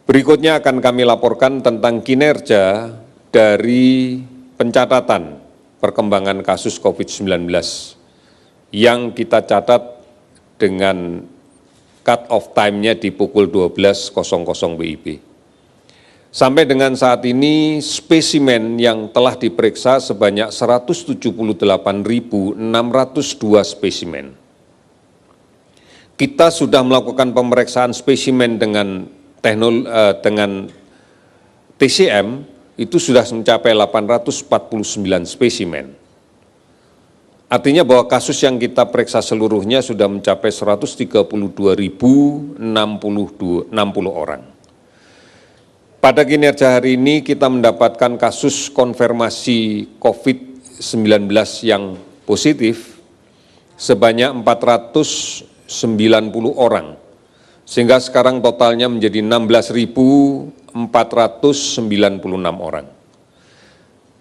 Berikutnya akan kami laporkan tentang kinerja dari pencatatan perkembangan kasus COVID-19 yang kita catat dengan cut-off time-nya di pukul 12.00 WIB. Sampai dengan saat ini, spesimen yang telah diperiksa sebanyak 178.602 spesimen. Kita sudah melakukan pemeriksaan spesimen dengan TCM, itu sudah mencapai 849 spesimen. Artinya bahwa kasus yang kita periksa seluruhnya sudah mencapai 132.060 orang. Pada kinerja hari ini kita mendapatkan kasus konfirmasi COVID-19 yang positif sebanyak 490 orang, sehingga sekarang totalnya menjadi 16.496 orang.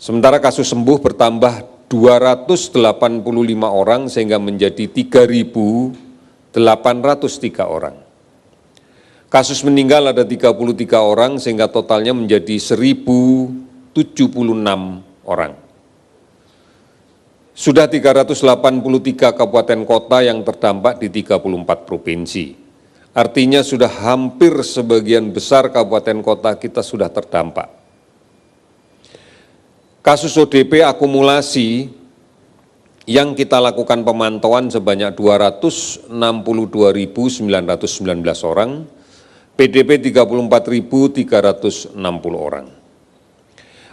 Sementara kasus sembuh bertambah 285 orang sehingga menjadi 3.803 orang. Kasus meninggal ada 33 orang sehingga totalnya menjadi 1.076 orang. Sudah 383 kabupaten kota yang terdampak di 34 provinsi. Artinya sudah hampir sebagian besar kabupaten kota kita sudah terdampak. Kasus ODP akumulasi yang kita lakukan pemantauan sebanyak 262.919 orang, PDP 34.360 orang.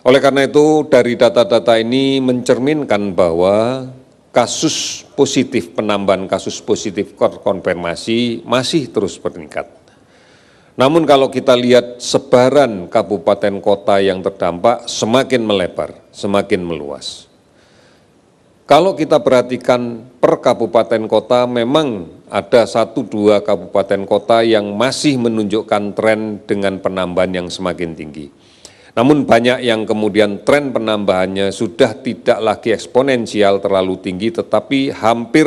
Oleh karena itu, dari data-data ini mencerminkan bahwa kasus positif, penambahan kasus positif konfirmasi masih terus meningkat. Namun kalau kita lihat sebaran kabupaten kota yang terdampak semakin melebar, semakin meluas. Kalau kita perhatikan per kabupaten kota memang ada 1-2 kabupaten kota yang masih menunjukkan tren dengan penambahan yang semakin tinggi. Namun banyak yang kemudian tren penambahannya sudah tidak lagi eksponensial terlalu tinggi tetapi hampir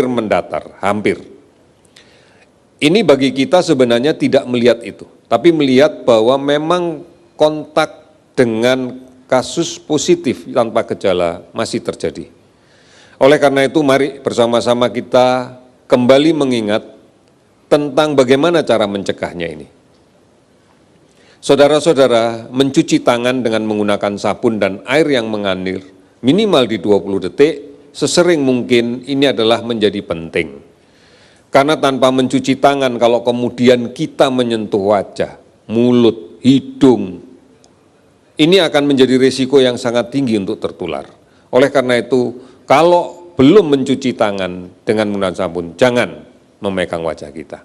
mendatar, hampir. Ini bagi kita sebenarnya tidak melihat itu, tapi melihat bahwa memang kontak dengan kasus positif tanpa gejala masih terjadi. Oleh karena itu mari bersama-sama kita kembali mengingat tentang bagaimana cara mencegahnya ini. Saudara-saudara, mencuci tangan dengan menggunakan sabun dan air yang mengalir minimal di 20 detik sesering mungkin ini adalah menjadi penting. Karena tanpa mencuci tangan kalau kemudian kita menyentuh wajah, mulut, hidung, ini akan menjadi risiko yang sangat tinggi untuk tertular. Oleh karena itu, kalau belum mencuci tangan dengan menggunakan sabun, jangan memegang wajah kita.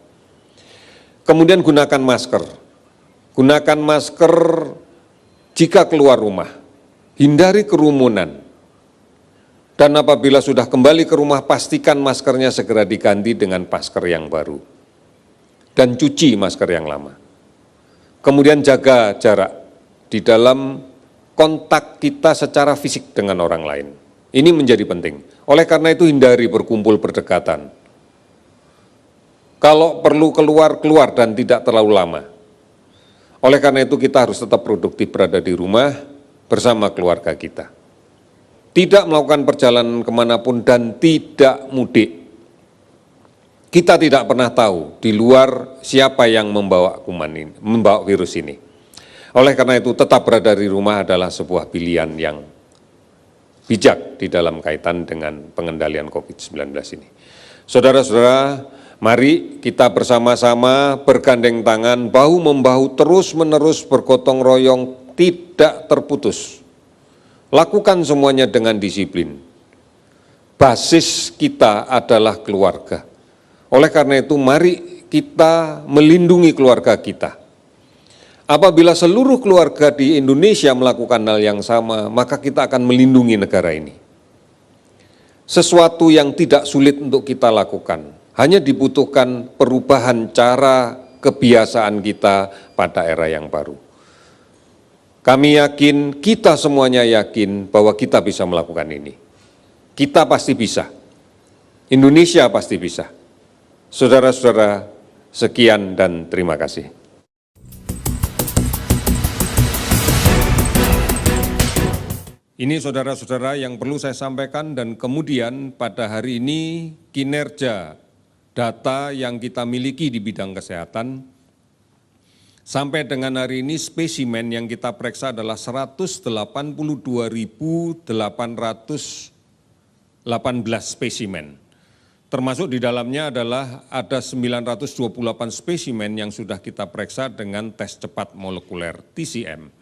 Kemudian gunakan masker. Gunakan masker jika keluar rumah. Hindari kerumunan. Dan apabila sudah kembali ke rumah, pastikan maskernya segera diganti dengan masker yang baru. Dan cuci masker yang lama. Kemudian jaga jarak di dalam kontak kita secara fisik dengan orang lain. Ini menjadi penting. Oleh karena itu hindari berkumpul berdekatan. Kalau perlu keluar dan tidak terlalu lama. Oleh karena itu kita harus tetap produktif berada di rumah bersama keluarga kita. Tidak melakukan perjalanan kemanapun dan tidak mudik. Kita tidak pernah tahu di luar siapa yang membawa kuman ini, membawa virus ini. Oleh karena itu tetap berada di rumah adalah sebuah pilihan yang bijak di dalam kaitan dengan pengendalian COVID-19 ini. Saudara-saudara, mari kita bersama-sama bergandeng tangan, bahu-membahu terus-menerus bergotong royong, tidak terputus. Lakukan semuanya dengan disiplin. Basis kita adalah keluarga. Oleh karena itu mari kita melindungi keluarga kita. Apabila seluruh keluarga di Indonesia melakukan hal yang sama, maka kita akan melindungi negara ini. Sesuatu yang tidak sulit untuk kita lakukan, hanya dibutuhkan perubahan cara kebiasaan kita pada era yang baru. Kami yakin, kita semuanya yakin bahwa kita bisa melakukan ini. Kita pasti bisa. Indonesia pasti bisa. Saudara-saudara, sekian dan terima kasih. Ini saudara-saudara yang perlu saya sampaikan, dan kemudian pada hari ini kinerja data yang kita miliki di bidang kesehatan, sampai dengan hari ini spesimen yang kita periksa adalah 182.818 spesimen. Termasuk di dalamnya adalah ada 928 spesimen yang sudah kita periksa dengan tes cepat molekuler TCM.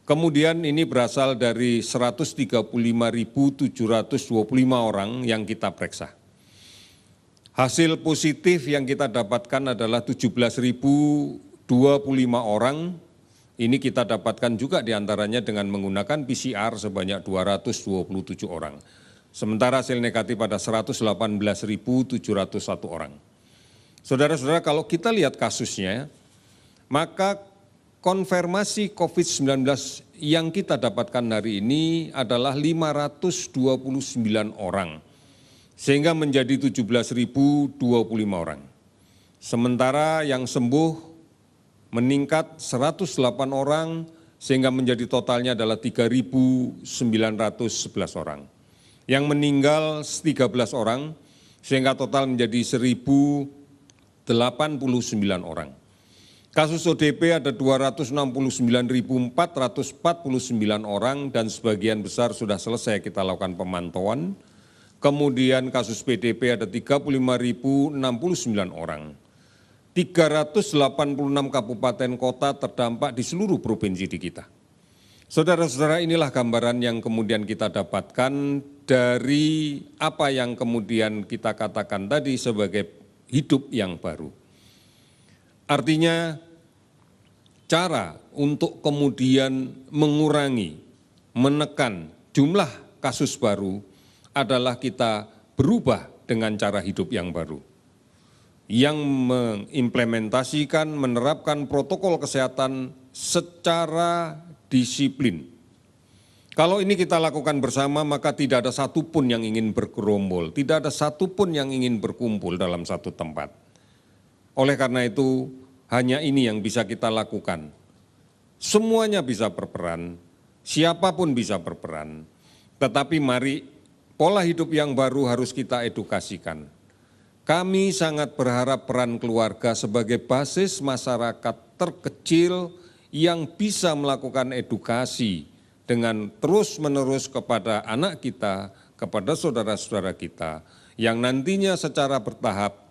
Kemudian ini berasal dari 135.725 orang yang kita periksa. Hasil positif yang kita dapatkan adalah 17.025 orang. Ini kita dapatkan juga diantaranya dengan menggunakan PCR sebanyak 227 orang. Sementara hasil negatif pada 118.701 orang. Saudara-saudara, kalau kita lihat kasusnya, maka konfirmasi COVID-19 yang kita dapatkan hari ini adalah 529 orang, sehingga menjadi 17.025 orang. Sementara yang sembuh meningkat 108 orang, sehingga menjadi totalnya adalah 3.911 orang. Yang meninggal 13 orang, sehingga total menjadi 1.089 orang. Kasus ODP ada 269.449 orang dan sebagian besar sudah selesai kita lakukan pemantauan. Kemudian kasus PDP ada 35.069 orang. 386 kabupaten kota terdampak di seluruh provinsi di kita. Saudara-saudara, inilah gambaran yang kemudian kita dapatkan dari apa yang kemudian kita katakan tadi sebagai hidup yang baru. Artinya cara untuk kemudian mengurangi, menekan jumlah kasus baru adalah kita berubah dengan cara hidup yang baru. Yang mengimplementasikan, menerapkan protokol kesehatan secara disiplin. Kalau ini kita lakukan bersama, maka tidak ada satupun yang ingin bergerombol, tidak ada satupun yang ingin berkumpul dalam satu tempat. Oleh karena itu, hanya ini yang bisa kita lakukan. Semuanya bisa berperan, siapapun bisa berperan, tetapi mari pola hidup yang baru harus kita edukasikan. Kami sangat berharap peran keluarga sebagai basis masyarakat terkecil yang bisa melakukan edukasi dengan terus-menerus kepada anak kita, kepada saudara-saudara kita, yang nantinya secara bertahap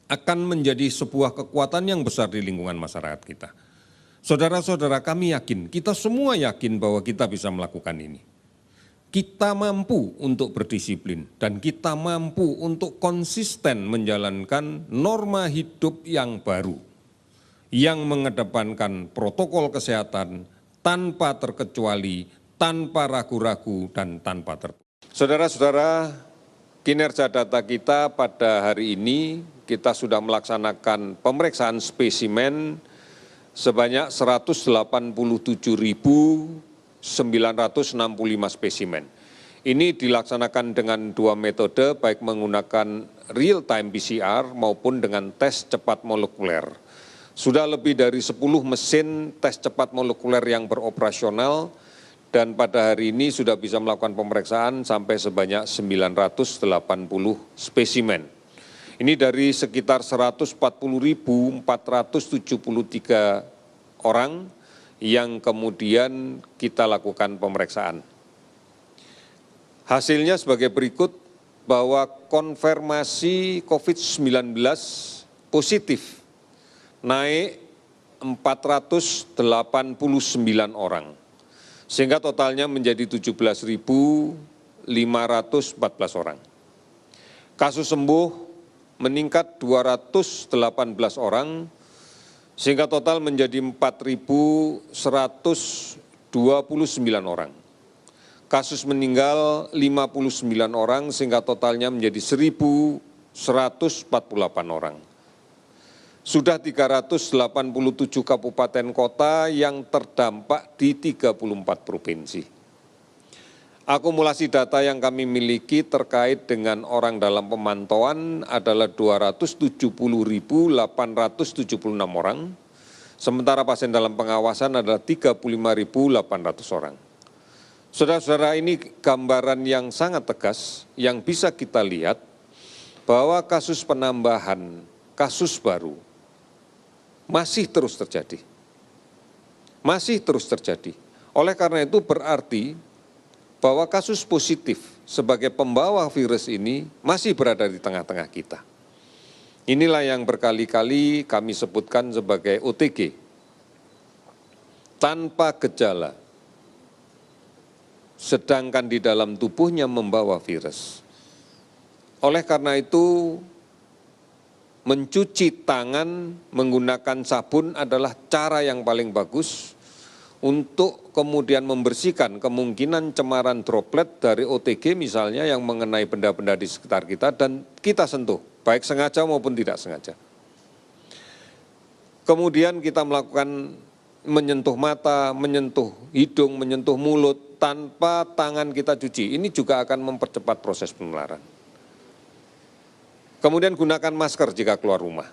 akan menjadi sebuah kekuatan yang besar di lingkungan masyarakat kita. Saudara-saudara, kami yakin, kita semua yakin bahwa kita bisa melakukan ini. Kita mampu untuk berdisiplin dan kita mampu untuk konsisten menjalankan norma hidup yang baru, yang mengedepankan protokol kesehatan tanpa terkecuali, tanpa ragu-ragu, dan tanpa terputus. Saudara-saudara, kinerja data kita pada hari ini, kita sudah melaksanakan pemeriksaan spesimen sebanyak 187.965 spesimen. Ini dilaksanakan dengan dua metode, baik menggunakan real-time PCR maupun dengan tes cepat molekuler. Sudah lebih dari 10 mesin tes cepat molekuler yang beroperasional, dan pada hari ini sudah bisa melakukan pemeriksaan sampai sebanyak 980 spesimen. Ini dari sekitar 140.473 orang yang kemudian kita lakukan pemeriksaan. Hasilnya sebagai berikut, bahwa konfirmasi COVID-19 positif naik 489 orang, sehingga totalnya menjadi 17.514 orang. Kasus sembuh meningkat 218 orang, sehingga total menjadi 4.129 orang. Kasus meninggal 59 orang, sehingga totalnya menjadi 1.148 orang. Sudah 387 kabupaten kota yang terdampak di 34 provinsi. Akumulasi data yang kami miliki terkait dengan orang dalam pemantauan adalah 270.876 orang, sementara pasien dalam pengawasan adalah 35.800 orang. Saudara-saudara, ini gambaran yang sangat tegas yang bisa kita lihat bahwa kasus penambahan kasus baru masih terus terjadi. Masih terus terjadi. Oleh karena itu berarti bahwa kasus positif sebagai pembawa virus ini masih berada di tengah-tengah kita. Inilah yang berkali-kali kami sebutkan sebagai OTG, tanpa gejala, sedangkan di dalam tubuhnya membawa virus. Oleh karena itu, mencuci tangan menggunakan sabun adalah cara yang paling bagus untuk kemudian membersihkan kemungkinan cemaran droplet dari OTG misalnya yang mengenai benda-benda di sekitar kita dan kita sentuh, baik sengaja maupun tidak sengaja. Kemudian kita melakukan menyentuh mata, menyentuh hidung, menyentuh mulut tanpa tangan kita cuci. Ini juga akan mempercepat proses penularan. Kemudian gunakan masker jika keluar rumah.